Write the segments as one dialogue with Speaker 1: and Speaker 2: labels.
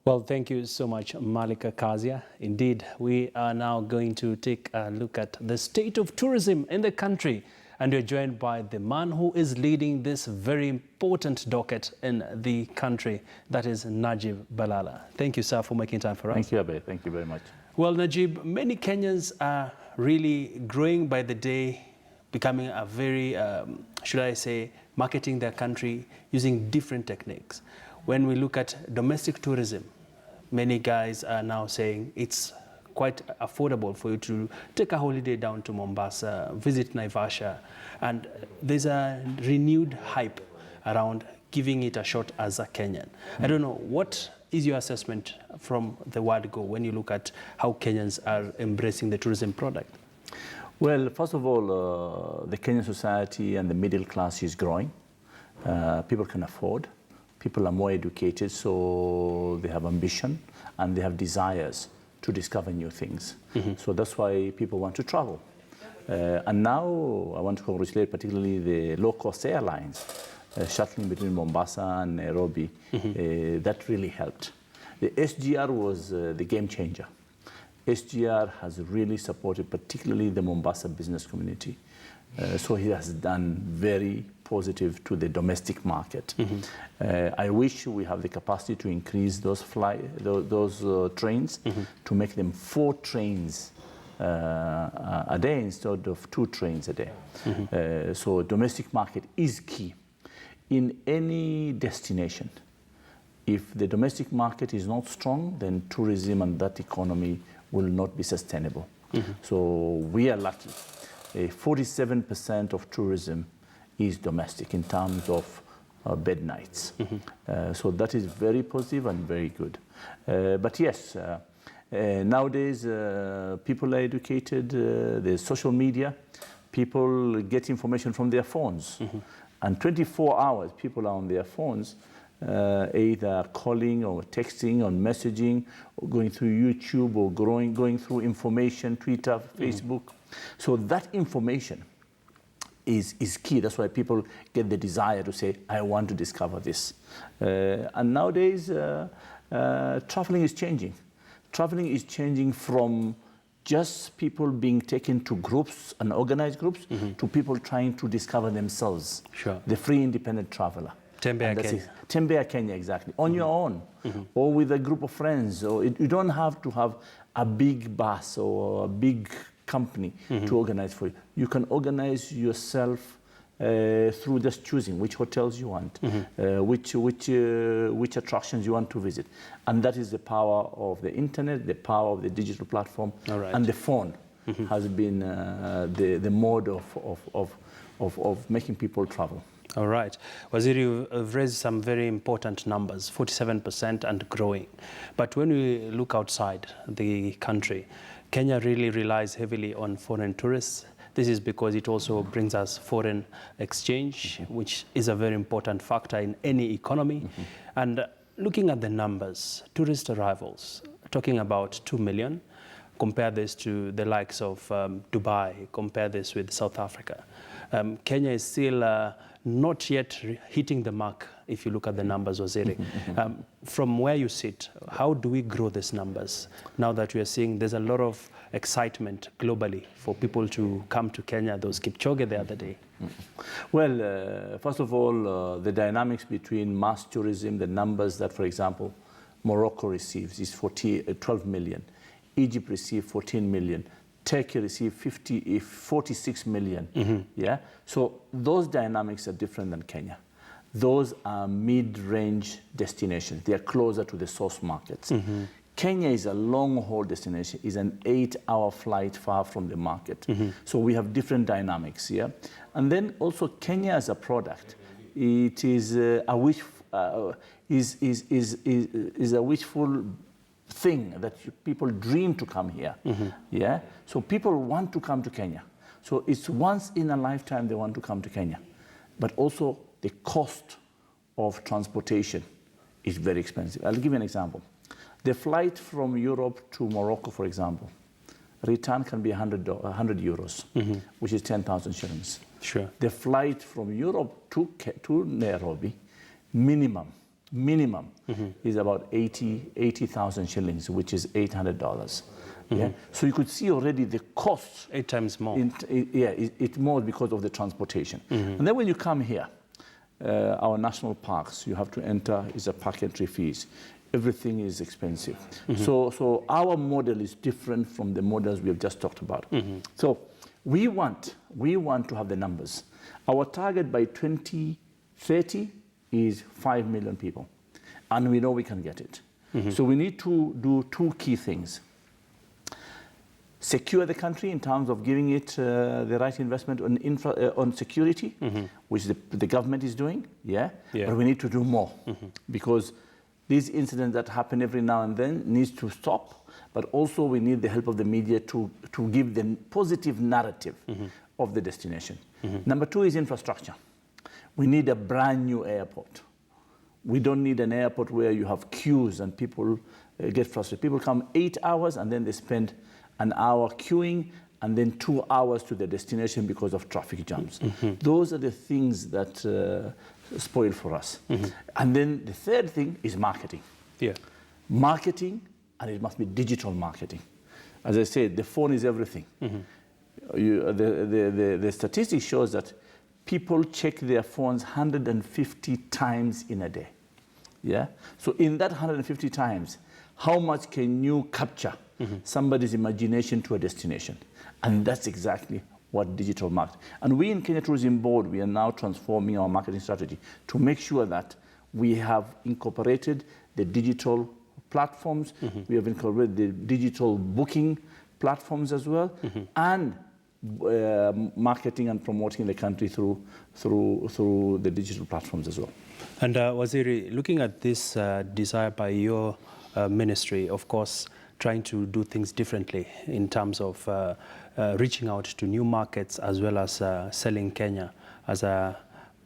Speaker 1: Well, thank you so much, Malika Kazia. Indeed, we are now going to take a look at the state of tourism in the country. And we're joined by the man who is leading this very important docket in the country, that is Najib Balala. Thank you, sir, for making time for us.
Speaker 2: Thank you, Abe. Thank you very much.
Speaker 1: Well, Najib, many Kenyans are really growing by the day, becoming a very, should I say, marketing their country using different techniques. When we look at domestic tourism, many guys are now saying it's quite affordable for you to take a holiday down to Mombasa, visit Naivasha, and there's a renewed hype around giving it a shot as a Kenyan. I don't know, what is your assessment from the word go when you look at how Kenyans are embracing the tourism product?
Speaker 2: Well, first of all, the Kenyan society and the middle class is growing. People can afford. People are more educated, so they have ambition and they have desires to discover new things. So that's why people want to travel. And now I want to congratulate particularly the low-cost airlines, shuttling between Mombasa and Nairobi. That really helped. The SGR was the game changer. SGR has really supported particularly the Mombasa business community. So he has done very positive to the domestic market. I wish we have the capacity to increase those trains, to make them 4 trains a day instead of 2 trains a day. So domestic market is key in any destination. If the domestic market is not strong, then tourism and that economy will not be sustainable. So we are lucky. 47% of tourism is domestic in terms of bed nights. So that is very positive and very good. But yes, nowadays people are educated, there's social media, people get information from their phones. And 24 hours people are on their phones, either calling or texting or messaging, or going through YouTube or going through information, Twitter, Facebook. So that information is key. That's why people get the desire to say, I want to discover this. And nowadays, traveling is changing. Traveling is changing from just people being taken to groups and organized groups to people trying to discover themselves.
Speaker 1: Sure.
Speaker 2: The free independent traveler.
Speaker 1: Tembea Kenya.
Speaker 2: Tembea Kenya, exactly. On your own, or with a group of friends. Or you don't have to have a big bus or a big company to organize for you. You can organize yourself through just choosing which hotels you want, which attractions you want to visit. And that is the power of the internet, the power of the digital platform, and the phone has been the mode of making people travel.
Speaker 1: All right. Waziri, you've raised some very important numbers, 47% and growing. But when we look outside the country, Kenya really relies heavily on foreign tourists. This is because it also brings us foreign exchange, which is a very important factor in any economy. And looking at the numbers, tourist arrivals, talking about 2 million, compare this to the likes of Dubai, compare this with South Africa. Kenya is still not yet hitting the mark if you look at the numbers, Waziri. From where you sit, how do we grow these numbers now that we are seeing there's a lot of excitement globally for people to come to Kenya? Those Kipchoge the other day.
Speaker 2: Well, first of all, the dynamics between mass tourism, the numbers that, for example, Morocco receives is 12 million. Egypt received 14 million. Turkey received 46 million. Yeah. So those dynamics are different than Kenya. Those are mid-range destinations. They are closer to the source markets. Kenya is a long-haul destination, is an 8-hour flight far from the market. So we have different dynamics here. And then also Kenya as a product, it is a wishful thing that people dream to come here. Yeah. So people want to come to Kenya. So it's once in a lifetime they want to come to Kenya. But also the cost of transportation is very expensive. I'll give you an example. The flight from Europe to Morocco, for example, return can be 100 euros, which is 10,000 shillings.
Speaker 1: Sure.
Speaker 2: The flight from Europe to Nairobi, minimum minimum is about 80,000 shillings, which is $800. Yeah? So you could see already the cost.
Speaker 1: 8 times more.
Speaker 2: It's more because of the transportation. And then when you come here, our national parks, you have to enter, is a park entry fees. Everything is expensive. So our model is different from the models we have just talked about. So we want to have the numbers. Our target by 2030 is 5 million people. And we know we can get it. So we need to do 2 key things. Secure the country in terms of giving it the right investment on security, which the government is doing, but we need to do more because these incidents that happen every now and then needs to stop, but also we need the help of the media to give the positive narrative of the destination. Number 2 is infrastructure. We need a brand new airport. We don't need an airport where you have queues and people get frustrated. People come 8 hours and then they spend an hour queuing and then 2 hours to their destination because of traffic jams. Those are the things that spoil for us. And then the third thing is marketing. Marketing, and it must be digital marketing. As I said, the phone is everything. The statistics shows that people check their phones 150 times in a day. So in that 150 times, how much can you capture somebody's imagination to a destination? And that's exactly what digital marketing. And we in Kenya Tourism Board, we are now transforming our marketing strategy to make sure that we have incorporated the digital platforms, we have incorporated the digital booking platforms as well, and marketing and promoting the country through the digital platforms as well.
Speaker 1: And Waziri, looking at this desire by your ministry, of course, trying to do things differently in terms of reaching out to new markets as well as selling Kenya as a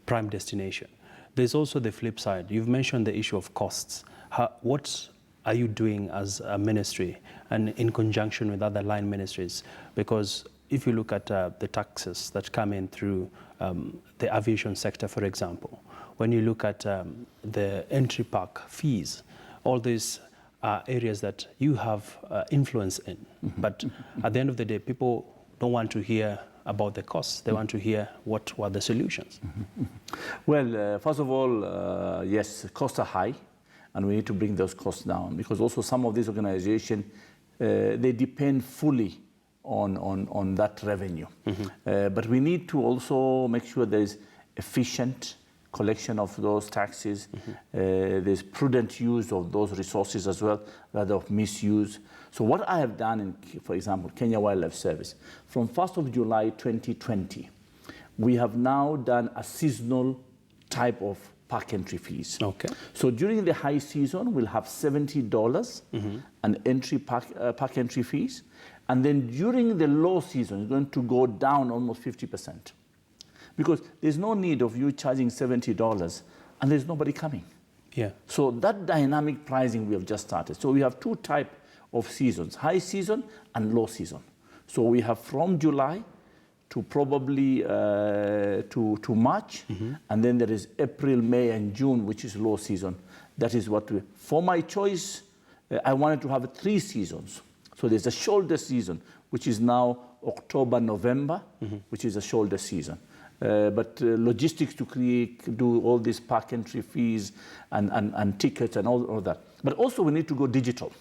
Speaker 1: prime destination. There's also the flip side. You've mentioned the issue of costs. What are you doing as a ministry and in conjunction with other line ministries? Because if you look at the taxes that come in through the aviation sector, for example, when you look at the entry park fees, all these are areas that you have influence in. But at the end of the day, people don't want to hear about the costs. They want to hear what were the solutions.
Speaker 2: Well, first of all, yes, costs are high, and we need to bring those costs down because also some of these organizations, they depend fully on that revenue. But we need to also make sure there is efficient collection of those taxes, there's prudent use of those resources as well, rather of misuse. So what I have done in, for example, Kenya Wildlife Service, from 1st of July 2020, we have now done a seasonal type of park entry fees. So during the high season, we'll have $70 an entry park entry fees. And then during the low season, it's going to go down almost 50%. Because there's no need of you charging $70 and there's nobody coming. So that dynamic pricing we have just started. So we have 2 types of seasons, high season and low season. So we have from July to probably to March, and then there is April, May, and June, which is low season. That is what for my choice, I wanted to have 3 seasons. So there's a shoulder season, which is now October, November, which is a shoulder season. But logistics to do all these park entry fees and tickets and all that. But also we need to go digital.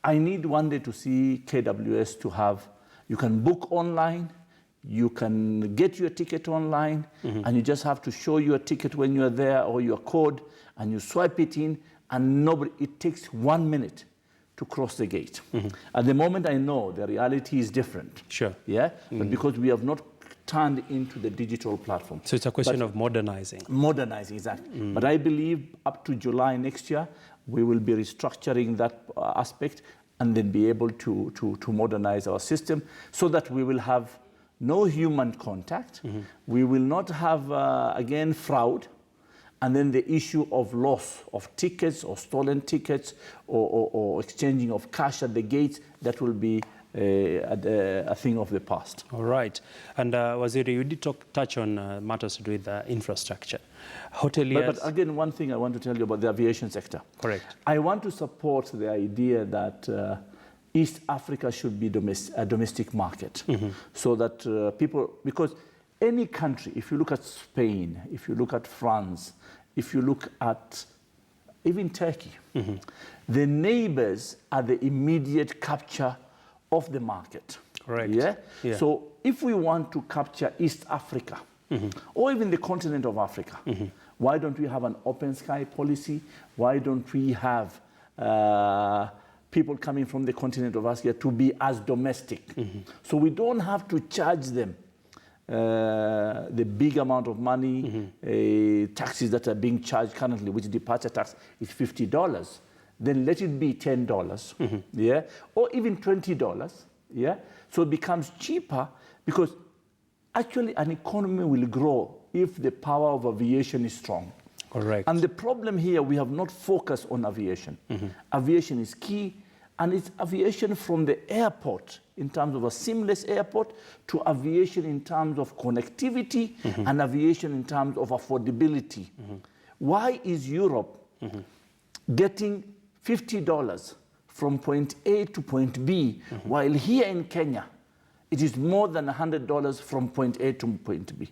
Speaker 2: I need one day to see KWS to have, you can book online, you can get your ticket online, and you just have to show your ticket when you're there or your code, and you swipe it in, and it takes 1 minute to cross the gate. At the moment, I know the reality is different. But because we have not turned into the digital platform.
Speaker 1: So it's a question of modernizing.
Speaker 2: Modernizing, exactly. But I believe up to July next year, we will be restructuring that aspect and then be able to modernize our system so that we will have no human contact. We will not have, again, fraud. And then the issue of loss of tickets or stolen tickets or exchanging of cash at the gates, that will be a thing of the past.
Speaker 1: All right. And Waziri, you did touch on matters to do with infrastructure. Hoteliers.
Speaker 2: But again, one thing I want to tell you about the aviation sector.
Speaker 1: Correct.
Speaker 2: I want to support the idea that East Africa should be a domestic market, so that people, because any country, if you look at Spain, if you look at France, if you look at even Turkey, the neighbors are the immediate capture of the market.
Speaker 1: Correct.
Speaker 2: Yeah?
Speaker 1: Yeah.
Speaker 2: So if we want to capture East Africa, or even the continent of Africa, why don't we have an open sky policy? Why don't we have people coming from the continent of Africa to be as domestic? So we don't have to charge them the big amount of money, taxes that are being charged currently, which departure tax is $50. Then let it be $10, yeah, or even $20, yeah. So it becomes cheaper, because actually an economy will grow if the power of aviation is strong.
Speaker 1: Correct.
Speaker 2: And the problem here, we have not focused on aviation. Aviation is key, and it's aviation from the airport in terms of a seamless airport, to aviation in terms of connectivity, and aviation in terms of affordability. Why is Europe getting $50 from point A to point B, while here in Kenya, it is more than $100 from point A to point B?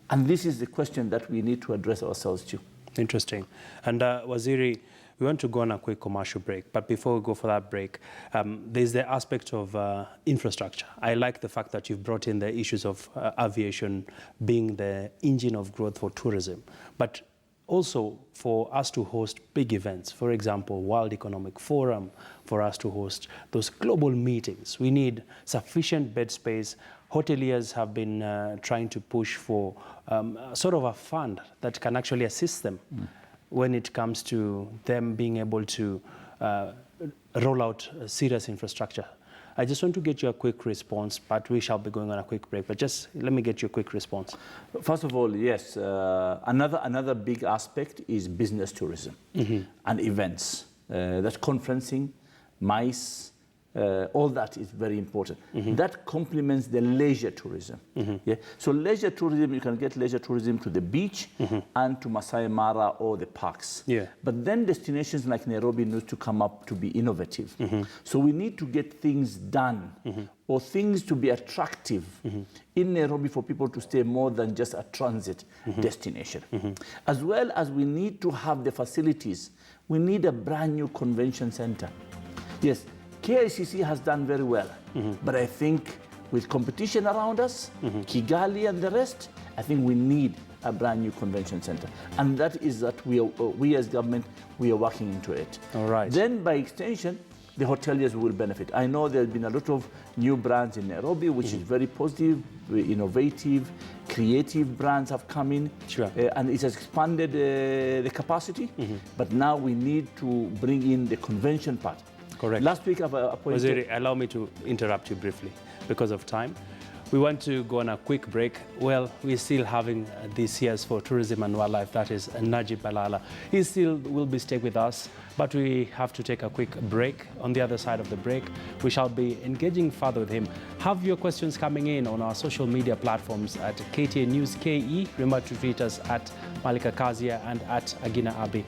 Speaker 2: And this is the question that we need to address ourselves to.
Speaker 1: Interesting. And Waziri, we want to go on a quick commercial break, but before we go for that break, there's the aspect of infrastructure. I like the fact that you've brought in the issues of aviation being the engine of growth for tourism, but also for us to host big events, for example, World Economic Forum, for us to host those global meetings. We need sufficient bed space. Hoteliers have been trying to push for sort of a fund that can actually assist them when it comes to them being able to roll out serious infrastructure. I just want to get you a quick response, but we shall be going on a quick break. But just let me get you a quick response.
Speaker 2: First of all, yes, another big aspect is business tourism and events. That conferencing, MICE, all that is very important. That complements the leisure tourism. Yeah? So leisure tourism, you can get leisure tourism to the beach and to Masai Mara or the parks.
Speaker 1: Yeah.
Speaker 2: But then destinations like Nairobi need to come up to be innovative. So we need to get things done or things to be attractive in Nairobi for people to stay more than just a transit destination. As well as we need to have the facilities. We need a brand new convention center. Yes, KICC has done very well, but I think with competition around us, Kigali and the rest, I think we need a brand new convention center. And that is that we as government, we are working into it.
Speaker 1: All right.
Speaker 2: Then by extension, the hoteliers will benefit. I know there's been a lot of new brands in Nairobi, which is very positive, very innovative, creative brands have come in.
Speaker 1: Sure.
Speaker 2: And it has expanded the capacity, but now we need to bring in the convention part.
Speaker 1: Correct.
Speaker 2: Last week I've appointed...
Speaker 1: Waziri, allow me to interrupt you briefly because of time. We want to go on a quick break. Well, we're still having this year's for tourism and wildlife, that is Najib Balala. He still will be staying with us, but we have to take a quick break. On the other side of the break, we shall be engaging further with him. Have your questions coming in on our social media platforms at KTN News KE. Remember to tweet us at Malika Kazia and at Agina Abi.